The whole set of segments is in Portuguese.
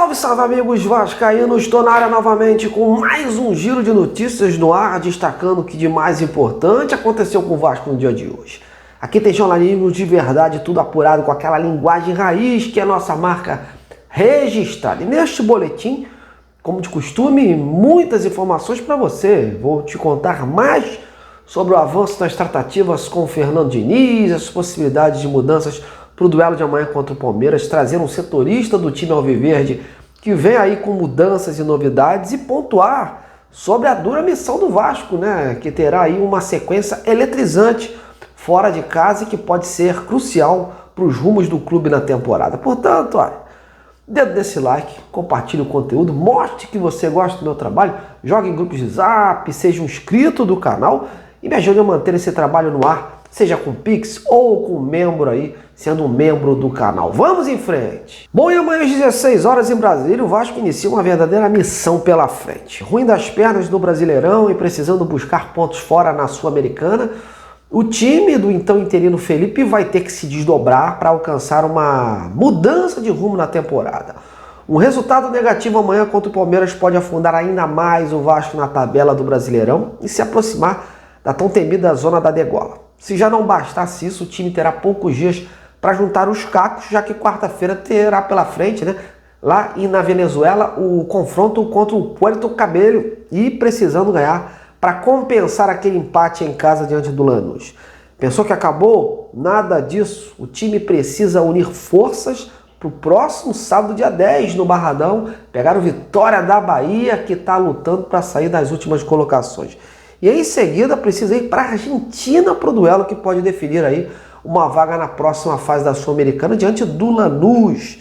Salve, salve amigos vascaínos, estou na área novamente com mais um giro de notícias no ar, destacando o que de mais importante aconteceu com o Vasco no dia de hoje. Aqui tem jornalismo de verdade, tudo apurado com aquela linguagem raiz que é a nossa marca registrada. E neste boletim, como de costume, muitas informações para você. Vou te contar mais sobre o avanço das tratativas com o Fernando Diniz, as possibilidades de mudanças para o duelo de amanhã contra o Palmeiras, trazendo um setorista do time alviverde que vem aí com mudanças e novidades e pontuar sobre a dura missão do Vasco, né? Que terá aí uma sequência eletrizante fora de casa e que pode ser crucial para os rumos do clube na temporada. Portanto, olha, dedo desse like, compartilhe o conteúdo, mostre que você gosta do meu trabalho, jogue em grupos de zap, seja um inscrito do canal e me ajude a manter esse trabalho no ar, seja com Pix ou com membro aí, sendo um membro do canal. Vamos em frente! Bom, e amanhã às 16 horas em Brasília, o Vasco inicia uma verdadeira missão pela frente. Ruim das pernas do Brasileirão e precisando buscar pontos fora na Sul-Americana, o time do então interino Felipe vai ter que se desdobrar para alcançar uma mudança de rumo na temporada. Um resultado negativo amanhã contra o Palmeiras pode afundar ainda mais o Vasco na tabela do Brasileirão e se aproximar da tão temida zona da degola. Se já não bastasse isso, o time terá poucos dias para juntar os cacos, já que quarta-feira terá pela frente, né, lá na Venezuela, o confronto contra o Puerto Cabello e precisando ganhar para compensar aquele empate em casa diante do Lanús. Pensou que acabou? Nada disso. O time precisa unir forças para o próximo sábado, dia 10, no Barradão, pegar o Vitória da Bahia, que está lutando para sair das últimas colocações. E em seguida precisa ir para a Argentina para o duelo que pode definir aí uma vaga na próxima fase da Sul-Americana diante do Lanús.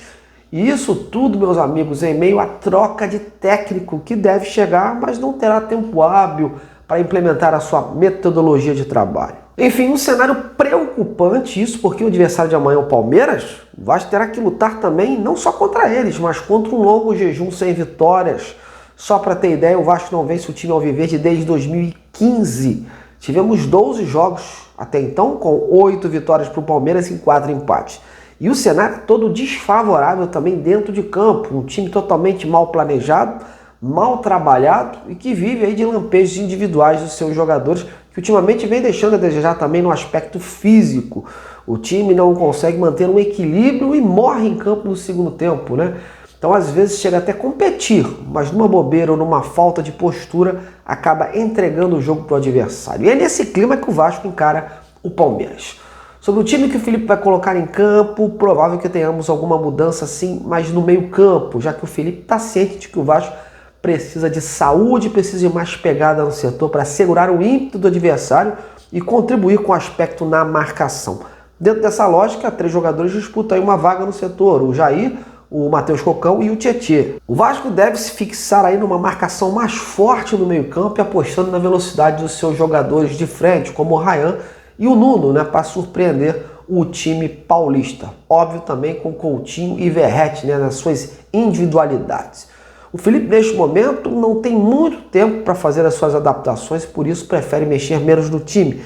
E isso tudo, meus amigos, em meio à troca de técnico que deve chegar, mas não terá tempo hábil para implementar a sua metodologia de trabalho. Enfim, um cenário preocupante isso, porque o adversário de amanhã, o Palmeiras, o Vasco terá que lutar também não só contra eles, mas contra um longo jejum sem vitórias. Só para ter ideia, o Vasco não vence o time alviverde desde 2015. Tivemos 12 jogos até então, com 8 vitórias para o Palmeiras e 4 empates. E o cenário é todo desfavorável também dentro de campo. Um time totalmente mal planejado, mal trabalhado e que vive aí de lampejos individuais dos seus jogadores, que ultimamente vem deixando a desejar também no aspecto físico. O time não consegue manter um equilíbrio e morre em campo no segundo tempo, né? Então, às vezes, chega até a competir, mas numa bobeira ou numa falta de postura, acaba entregando o jogo para o adversário. E é nesse clima que o Vasco encara o Palmeiras. Sobre o time que o Felipe vai colocar em campo, provável que tenhamos alguma mudança sim, mas no meio campo, já que o Felipe está ciente de que o Vasco precisa de saúde, precisa de mais pegada no setor para segurar o ímpeto do adversário e contribuir com o aspecto na marcação. Dentro dessa lógica, 3 jogadores disputam aí uma vaga no setor, o Jair, o Matheus Cocão e o Tietê. O Vasco deve se fixar aí numa marcação mais forte no meio-campo e apostando na velocidade dos seus jogadores de frente, como o Ryan e o Nuno, né, para surpreender o time paulista. Óbvio também com Coutinho e Verratti, né, nas suas individualidades. O Felipe, neste momento, não tem muito tempo para fazer as suas adaptações, por isso prefere mexer menos no time,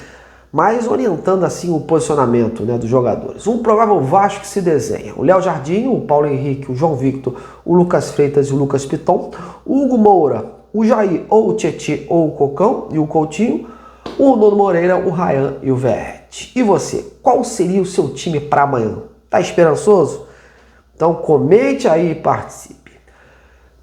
mas orientando assim o posicionamento, né, dos jogadores. Um provável Vasco que se desenha: o Léo Jardim, o Paulo Henrique, o João Victor, o Lucas Freitas e o Lucas Piton, o Hugo Moura, o Jair ou o Tietê ou o Cocão e o Coutinho, o Nuno Moreira, o Ryan e o Verratti. E você, qual seria o seu time para amanhã? Tá esperançoso? Então comente aí e participe.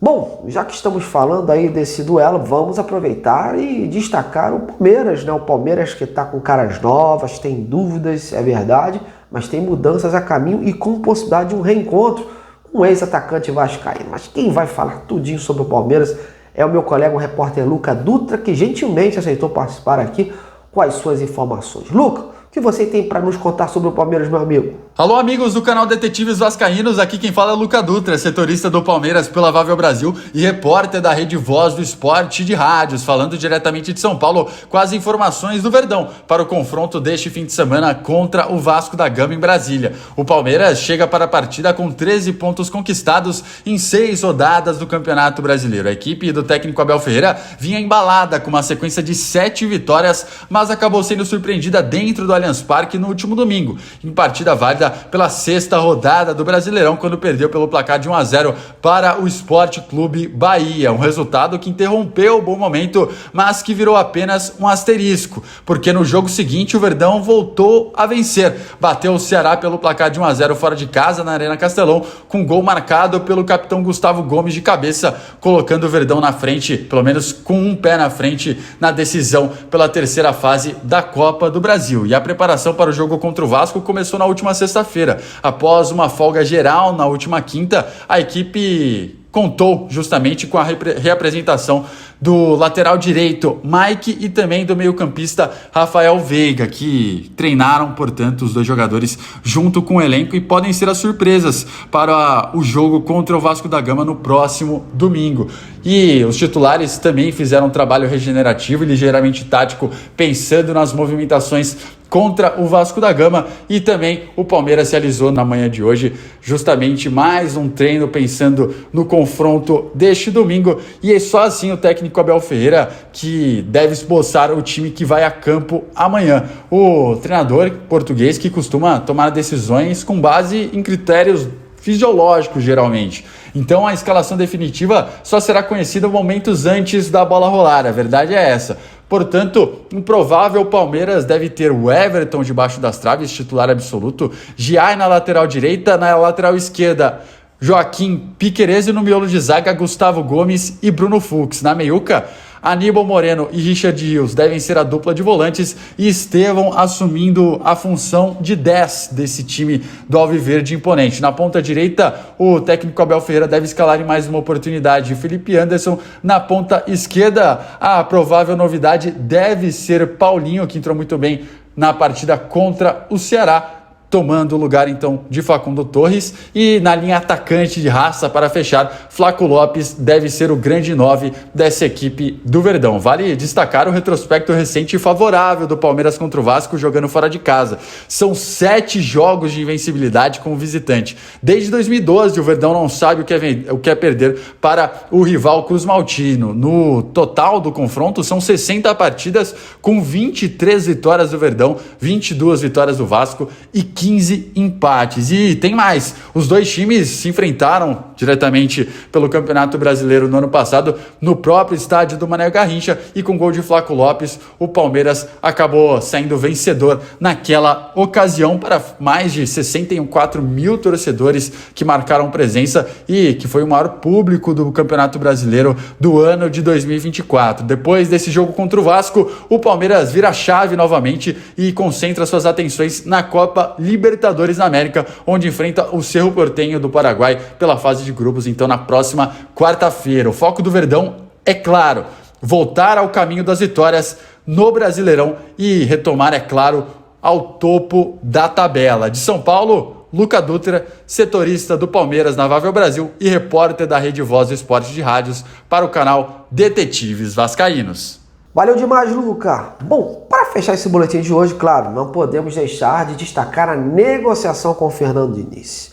Bom, já que estamos falando aí desse duelo, vamos aproveitar e destacar o Palmeiras, né? O Palmeiras que está com caras novas, tem dúvidas, é verdade, mas tem mudanças a caminho e com possibilidade de um reencontro com o ex-atacante vascaíno. Mas quem vai falar tudinho sobre o Palmeiras é o meu colega, o repórter Luca Dutra, que gentilmente aceitou participar aqui com as suas informações. Luca, o que você tem para nos contar sobre o Palmeiras, meu amigo? Alô, amigos do canal Detetives Vascaínos, aqui quem fala é Luca Dutra, setorista do Palmeiras pela Vável Brasil e repórter da Rede Voz do Esporte de Rádios, falando diretamente de São Paulo com as informações do Verdão para o confronto deste fim de semana contra o Vasco da Gama em Brasília. O Palmeiras chega para a partida com 13 pontos conquistados em 6 rodadas do Campeonato Brasileiro. A equipe do técnico Abel Ferreira vinha embalada com uma sequência de 7 vitórias, mas acabou sendo surpreendida dentro do Allianz Parque no último domingo, em partida válida ainda pela sexta rodada do Brasileirão, quando perdeu pelo placar de 1-0 para o Sport Clube Bahia. Um resultado que interrompeu o bom momento, mas que virou apenas um asterisco, porque no jogo seguinte o Verdão voltou a vencer. Bateu o Ceará pelo placar de 1-0 fora de casa na Arena Castelão, com gol marcado pelo capitão Gustavo Gomes de cabeça, colocando o Verdão na frente, pelo menos com um pé na frente, na decisão pela terceira fase da Copa do Brasil. E a preparação para o jogo contra o Vasco começou na última sexta-feira. Após uma folga geral na última quinta, a equipe contou justamente com a reapresentação do lateral direito Mike e também do meio-campista Rafael Veiga, que treinaram, portanto, os dois jogadores junto com o elenco e podem ser as surpresas para o jogo contra o Vasco da Gama no próximo domingo. E os titulares também fizeram um trabalho regenerativo e ligeiramente tático, pensando nas movimentações contra o Vasco da Gama, e também o Palmeiras realizou na manhã de hoje justamente mais um treino pensando no confronto deste domingo, e é só assim o técnico Abel Ferreira que deve esboçar o time que vai a campo amanhã. O treinador português que costuma tomar decisões com base em critérios fisiológicos geralmente. Então a escalação definitiva só será conhecida momentos antes da bola rolar, a verdade é essa. Portanto, um provável Palmeiras deve ter o Everton debaixo das traves, titular absoluto, Giai na lateral direita, na lateral esquerda, Joaquim Piquerez, e no miolo de zaga, Gustavo Gomes e Bruno Fux. Na meiuca, Aníbal Moreno e Richard Rios devem ser a dupla de volantes, e Estevão assumindo a função de 10 desse time do Alviverde imponente. Na ponta direita, o técnico Abel Ferreira deve escalar em mais uma oportunidade Felipe Anderson. Na ponta esquerda, a provável novidade deve ser Paulinho, que entrou muito bem na partida contra o Ceará, tomando o lugar então de Facundo Torres. E na linha atacante de raça, para fechar, Flaco Lopes deve ser o grande 9 dessa equipe do Verdão. Vale destacar o retrospecto recente e favorável do Palmeiras contra o Vasco jogando fora de casa. São 7 jogos de invencibilidade como visitante. Desde 2012 o Verdão não sabe o que é perder para o rival Cruz Maltino. No total do confronto são 60 partidas com 23 vitórias do Verdão, 22 vitórias do Vasco e 15 empates. E tem mais, os dois times se enfrentaram diretamente pelo Campeonato Brasileiro no ano passado, no próprio estádio do Mané Garrincha, e com gol de Flaco Lopes, o Palmeiras acabou saindo vencedor naquela ocasião, para mais de 64 mil torcedores que marcaram presença e que foi o maior público do Campeonato Brasileiro do ano de 2024. Depois desse jogo contra o Vasco, o Palmeiras vira a chave novamente e concentra suas atenções na Copa Libertadores da América, onde enfrenta o Cerro Porteño do Paraguai pela fase de grupos, então na próxima quarta-feira. O foco do Verdão é claro, voltar ao caminho das vitórias no Brasileirão e retomar, é claro, ao topo da tabela. De São Paulo, Luca Dutra, setorista do Palmeiras na Vável Brasil e repórter da Rede Voz do Esporte de Rádios para o canal Detetives Vascaínos. Valeu demais, Luca. Bom, para fechar esse boletim de hoje, claro, não podemos deixar de destacar a negociação com o Fernando Diniz.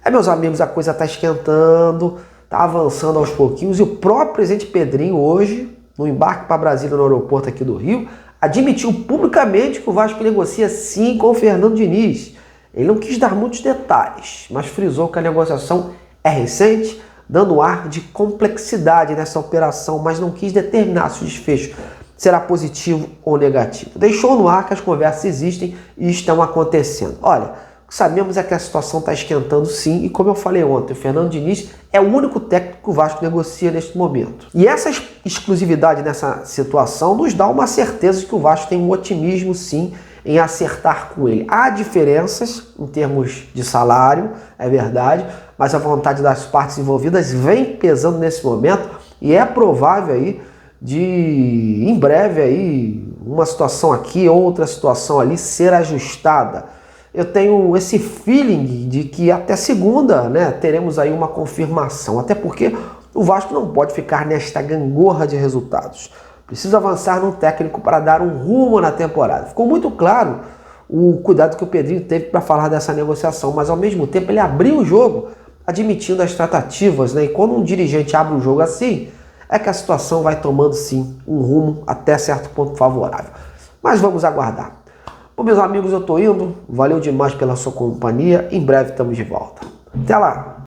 Meus amigos, a coisa está esquentando, está avançando aos pouquinhos, e o próprio presidente Pedrinho hoje, no embarque para Brasília, no aeroporto aqui do Rio, admitiu publicamente que o Vasco negocia sim com o Fernando Diniz. Ele não quis dar muitos detalhes, mas frisou que a negociação é recente, dando ar de complexidade nessa operação, mas não quis determinar se o desfecho será positivo ou negativo. Deixou no ar que as conversas existem e estão acontecendo. Olha, o que sabemos é que a situação está esquentando sim, e como eu falei ontem, o Fernando Diniz é o único técnico que o Vasco negocia neste momento. E essa exclusividade nessa situação nos dá uma certeza de que o Vasco tem um otimismo sim em acertar com ele. Há diferenças em termos de salário, é verdade, mas a vontade das partes envolvidas vem pesando nesse momento, e é provável aí de, em breve, aí, uma situação aqui, outra situação ali ser ajustada. Eu tenho esse feeling de que até segunda, né, teremos aí uma confirmação, até porque o Vasco não pode ficar nesta gangorra de resultados. Precisa avançar num técnico para dar um rumo na temporada. Ficou muito claro o cuidado que o Pedrinho teve para falar dessa negociação, mas ao mesmo tempo ele abriu o jogo admitindo as tratativas, né? E quando um dirigente abre um jogo assim, é que a situação vai tomando sim um rumo até certo ponto favorável. Mas vamos aguardar. Bom, meus amigos, eu tô indo. Valeu demais pela sua companhia. Em breve estamos de volta. Até lá!